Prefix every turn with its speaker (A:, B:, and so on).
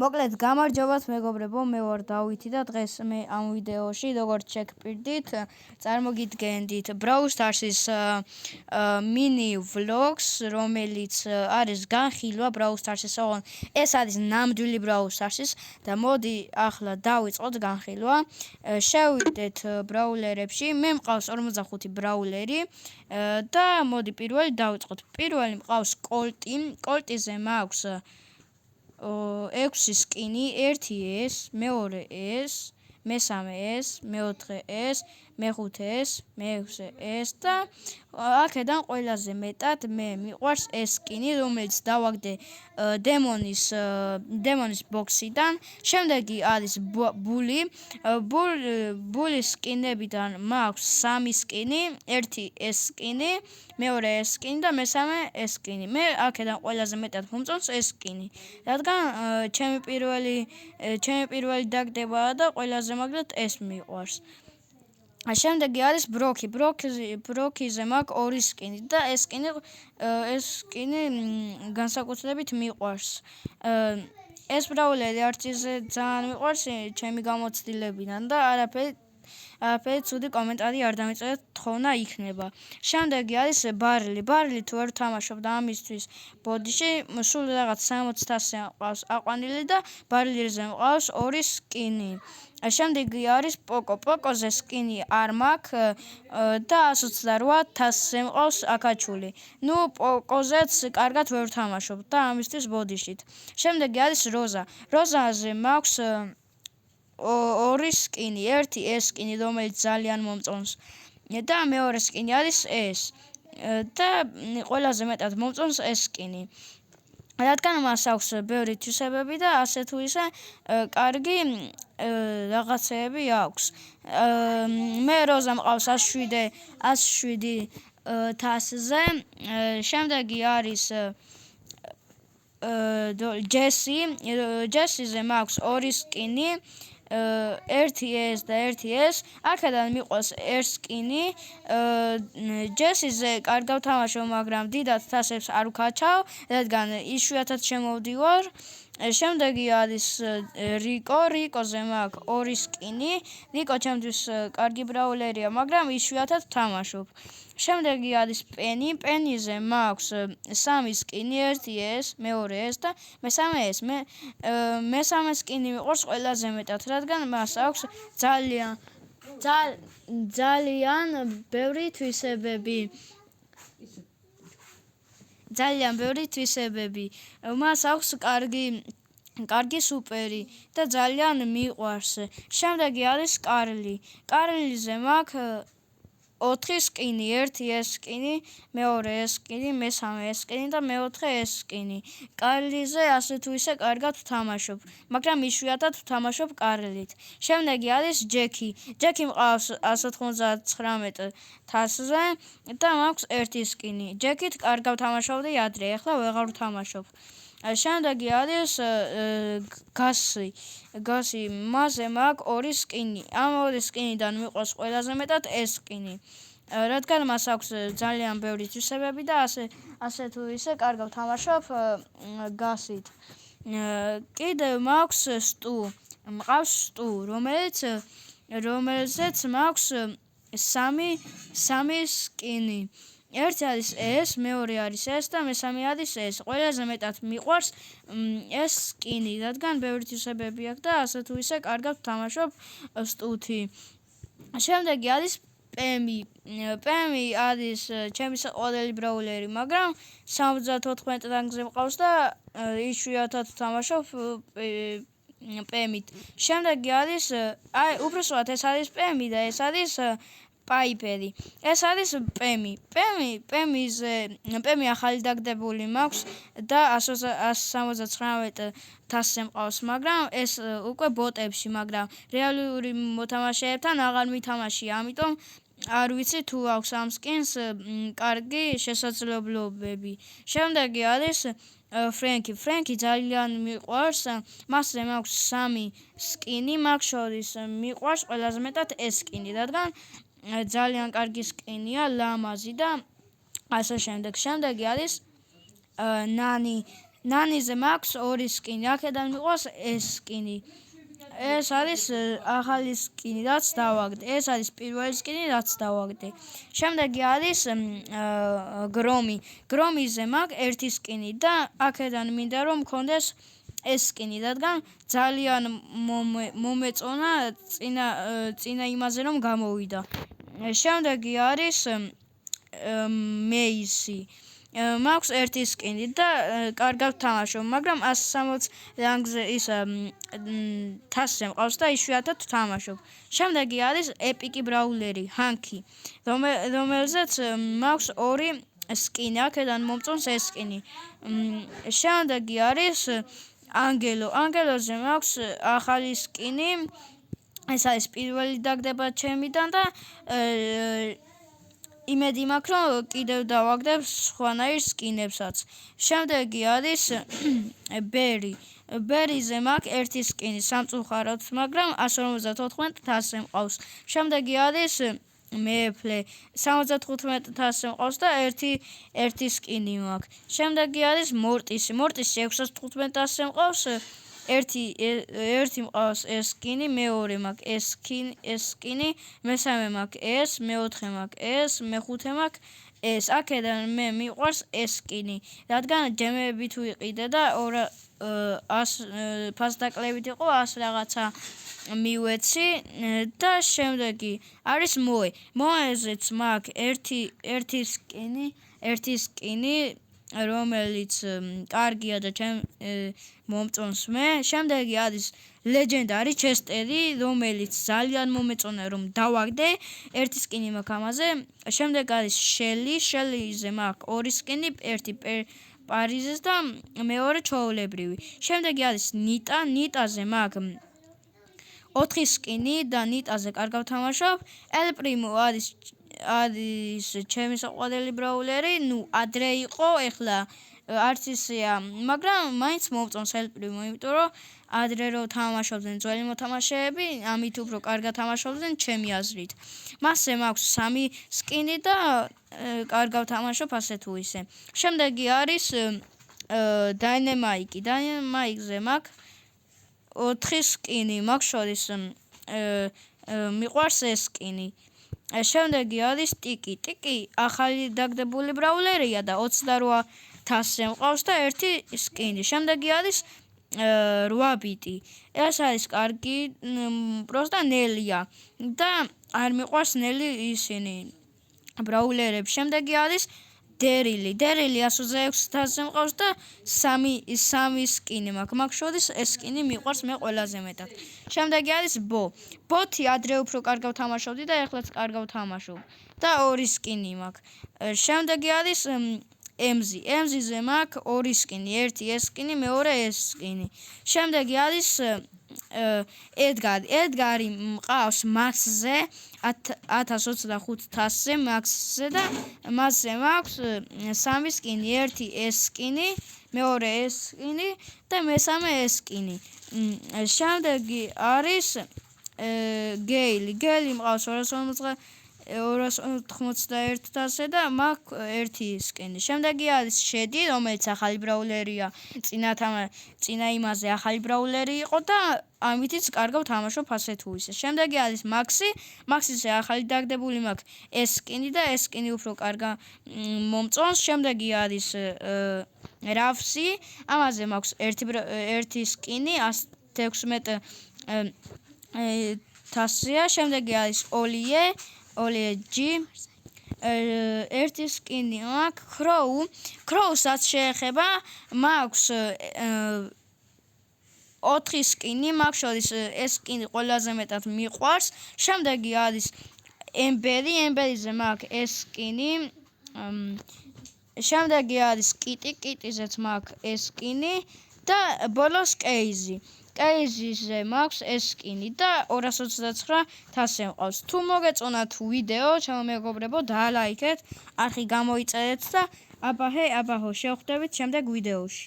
A: მოკლედ გამარჯობათ მეგობრებო, მე ვარ დავითი და დღეს მე ამ ვიდეოში, როგორც შეგპირდით, წარმოგიდგენდით Brawl Stars-ის mini vlogs, რომელიც არის განხილვა Brawl Stars-ის, ეს არის ნამდვილი Brawl Stars-ის და მოდი ახლა დავიწყოთ განხილვა. შევიდეთ ბრაულერებში, მე მყავს 45 ბრაულერი და მოდი პირველი დავიწყოთ. პირველი მყავს კოლტიზე მაქვს 6 სკინი, 1 ეს, მეორე ეს, მესამე ეს, მეოთხე ეს, მეხუთე ეს, მეექვსე ეს და აქედან ყველაზე მეტად მე მიყვარს ეს სკინი, რომელიც დავაგდე დემონის ბოქსიდან. შემდეგი არის ბულის სკინებიდან მაქვს 3 სკინი, 1 ეს სკინი, მეორე ეს სკინი და მესამე ეს სკინი. მე აქედან ყველაზე მეტად მომწონს ეს სკინი, რადგან ჩემი პირველი დაგდებაა და ყველაზე მაგრად ეს მიყვარს. შემდეგი არის ბროქიზე მაქვს 2 სკინი და ეს სკინი განსაკუთრებით მიყვარს. ეს ბრაულერი არც ისე ძალიან მიყვარს ჩემი გამოცდილებიდან და არაფერი ცუდი კომენტარი არ დამიწერეთ, თხოვნა იქნება. შემდეგი არის ბარლი თუ არ ვთამაშობ და ამისთვის ბოდიში სულ რაღაც 60-ზე მყავს აყვანილი და ბარლიზე მყავს 2 სკინი. შემდეგი არის პოკოზე სკინი არ მაქვს და 128-ზე მყავს აკაჩული. პოკოზეც კარგად ვერ ვთამაშობ და ამისთვის ბოდიშით. შემდეგი არის როზაზე მაქვს 2 სკინი, 1 ეს სკინი, რომელიც ძალიან მომწონს და მეორე სკინი არის ეს და ყველაზე მეტად მომწონს ეს სკინი, რადგან მას აქვს ბევრი თვისებები და ასე თუ ისე კარგი რაღაცეები აქვს. მე როზა მყავს 107,000-ზე. შემდეგი არის ჯესიზე მაქვს 2 სკინი, 1 ეს და 1 ეს. აქედან მიყვარს ეს სკინი. ჯესიზე კარგად ვთამაშობ, მაგრამ დიდად თასებს არ ვქაჩავ, რადგან იშვიათად შემოვდივარ. შემდეგი არის რიკოზე მაქვს 2 სკინი. რიკო ჩემთვის კარგი ბრაულერია, მაგრამ იშვიათად ვთამაშობ. შემდეგი არის პენიზე მაქვს 3 სკინი, 1 ეს, მეორე ეს და მესამე ეს. მესამე სკინი მიყვარს ყველაზე მეტად, რადგან მას აქვს ძალიან ბევრი თვისებები. მას აქვს კარგი სუპერი და ძალიან მიყვარს. შემდეგი არის კარლიზე მაქვს 4 სკინი, 1 ეს სკინი, მეორე ეს სკინი, მესამე ეს სკინი და მეოთხე ეს სკინი. კარლიზე ასე თუ ისე კარგად ვთამაშობ, მაგრამ იშვიათად ვთამაშობ კარლით. შემდეგი არის ჯეკი მყავს 199,000-ზე და მაქვს 1 სკინი. ჯეკით კარგად ვთამაშობდი ადრე, ახლა ვეღარ ვთამაშობ. შემდეგი არის გასი, მასზე მაქვს 2 სკინი. ამ 2 სკინიდან მიყვარს ყველაზე მეტად ეს სკინი, რადგან მას აქვს ძალიან ბევრი თვისებები და ასე თუ ისე კარგად ვთამაშობ გასით. კიდევ მაქვს მყავს სტუ, რომელზეც მაქვს 3 სკინი. 1 არის ეს, მეორე არის ეს და მესამე არის ეს. ყველაზე მეტად მიყვარს ეს სკინი, რადგან ბევრი თვისებები აქვს და ასე თუ ისე კარგად ვთამაშობ სტუთი. შემდეგი არის პემი არის ჩემი საყვარელი ბრაულერი, მაგრამ 74 რანგზე მყავს და იშვიათად ვთამაშობ პემით. შემდეგი არის უბრალოდ ეს არის პემი და ეს არის პაიპერი. ეს არის პემი ახალი დაგდებული მაქვს და 179,000-ზე მყავს, მაგრამ ეს უკვე ბოტებში, მაგრამ რეალური მოთამაშეებთან აღარ მითამაშია, ამიტომ არ ვიცი თუ აქვს ამ სკინს კარგი შესაძლებლობები. შემდეგი არის ფრენკი ძალიან მიყვარს, მასზე მაქვს 3 სკინი, მაგ შორის მიყვარს ყველაზე მეტად ეს სკინი, რადგან ძალიან კარგი სკინია, ლამაზი და ასე შემდეგ. შემდეგი არის ნანიზე მაქვს 2 სკინი, აქედან მიყვარს ეს სკინი. ეს არის ახალი სკინი, რაც დავაგდე. ეს არის პირველი სკინი, რაც დავაგდე. შემდეგი არის გრომი. გრომიზე მაქვს 1 სკინი და აქედან მინდა რომ მქონდეს ეს სკინი, რადგან ძალიან მომეწონა წინა იმაზე რომ გამოვიდა. შემდეგი არის მეისი. მაქვს 1 სკინი და კარგად ვთამაშობ, მაგრამ 160 რანგზე ის თასზე მყავს და იშვიათად ვთამაშობ. შემდეგი არის ეპიკი ბრაულერი, ჰანკი, რომელზეც მაქვს 2 სკინი, აქედან მომწონს ეს სკინი. შემდეგი არის ანგელო. ანგელოზე მაქვს ახალი სკინი. ეს არის პირველი დაგდება ჩემიდან და იმედი მაქვს რომ კიდევ დავაგდებ სხვანაირ სკინებსაც. შემდეგი არის ბერი. ბერიზე მაქვს 1 სკინი სამწუხაროდ, მაგრამ 154 თასზე მყავს. შემდეგი არის მეფლე. 75 თასზე მყავს და 1 სკინი მაქვს. შემდეგი არის მორტისი. მორტისი 615 თასზე მყავს. ერთი მყავს ეს სკინი, მეორე მაქვს ეს სკინი, მესამე მაქვს ეს, მეოთხე მაქვს ეს, მეხუთე მაქვს ეს. აქედან მე მიყვარს ეს სკინი, რადგან ჯემები თუ იყიდე და 100 ფასდაკლებით იყო 100 რაღაცა მივეცი და შემდეგი არის მოე. მოეზეც მაქვს ერთი სკინი, რომელიც კარგია და მომწონს მე. შემდეგი არის ლეგენდარი ჩესტერი, რომელიც ძალიან მომეწონა რომ დავაგდე. 1 სკინი მაქვს ამაზე. შემდეგ არის შელი. შელიზე მაქვს 2 სკინი, ერთი პარიზის და მეორე ჩვეულებრივი. შემდეგი არის ნიტა. ნიტაზე მაქვს 4 სკინი და ნიტაზე კარგად ვთამაშობ. ელ პრიმო არის ჩემი საყვარელი ბრაულერი, ადრე იყო, ეხლა არც ისეა, მაგრამ მაინც მომწონს ელ პრიმო, იმიტომ რომ ადრე რო თამაშობდნენ ძველი მოთამაშეები, ამით უფრო კარგად თამაშობდნენ ჩემი აზრით. მასზე მაქვს 3 სკინი და კარგად ვთამაშობ ასე თუ ისე. შემდეგი არის დაინამაიკი. დაინამაიკზე მაქვს 4 სკინი, მაგ შორის მიყვარს ეს სკინი. შემდეგი არის ტიკი. ტიკი ახალი დაგდებული ბრაულერია და 28 თასზე მყავს და 1 სკინი. შემდეგი არის 8 ბიტი. ეს არის კარგი, პროსტა ნელია და არ მიყვარს ნელი ისინი ბრაულერები. შემდეგი არის დერილი. დერილი 126 თასზე მყავს და 3 სკინი მაქვს. მაგ შორის ეს სკინი მიყვარს მე ყველაზე მეტად. შემდეგი არის ბო. ბოთი ადრე უფრო კარგად ვთამაშობდი და ეხლაც კარგად ვთამაშობ და 2 სკინი მაქვს. შემდეგი არის ემზი. ემზიზე მაქვს 2 სკინი, ერთი ეს სკინი, მეორე ეს სკინი. შემდეგი არის ედგარი. ედგარი მყავს მაქსზე 1025 თასზე მაქსზე და მასზე მაქვს 3 სკინი, ერთი ეს სკინი, მეორე ეს სკინი და მესამე ეს სკინი. შემდეგი არის გეილი. გეილი მყავს 291 თასზე და მაქვს 1 სკინი. შემდეგი არის შედი, რომელიც ახალი ბრაულერია. წინა იმაზე ახალი ბრაულერი იყო და ამითიც კარგად ვთამაშობ ასე თუ ისე. შემდეგი არის მაქსი. მაქსიზე ახალი დაგდებული მაქვს ეს სკინი და ეს სკინი უფრო კარგად მომწონს. შემდეგი არის რაფსი. ამაზე მაქვს 1 სკინი, 116 თასზეა. შემდეგი არის ოლიეჯი. 1 სკინი მაქვს ქროუ. ქროუსაც შეეხება მაქვს 4 სკინი, მაგ შორის ეს სკინი ყველაზე მეტად მიყვარს. შემდეგი არის ემბერი. ემბერიზე მაქვს ეს სკინი. შემდეგი არის კიტი. კიტიზეც მაქვს ეს სკინი და ბოლოს კეიზი. კეიზიზე მაქვს ეს სკინი და 229 თასზე მყავს. თუ მოგეწონათ ვიდეო, ჩემო მეგობრებო, დაალაიქეთ, არხი გამოიწერეთ და აბაჰო, შევხვდებით შემდეგ ვიდეოში.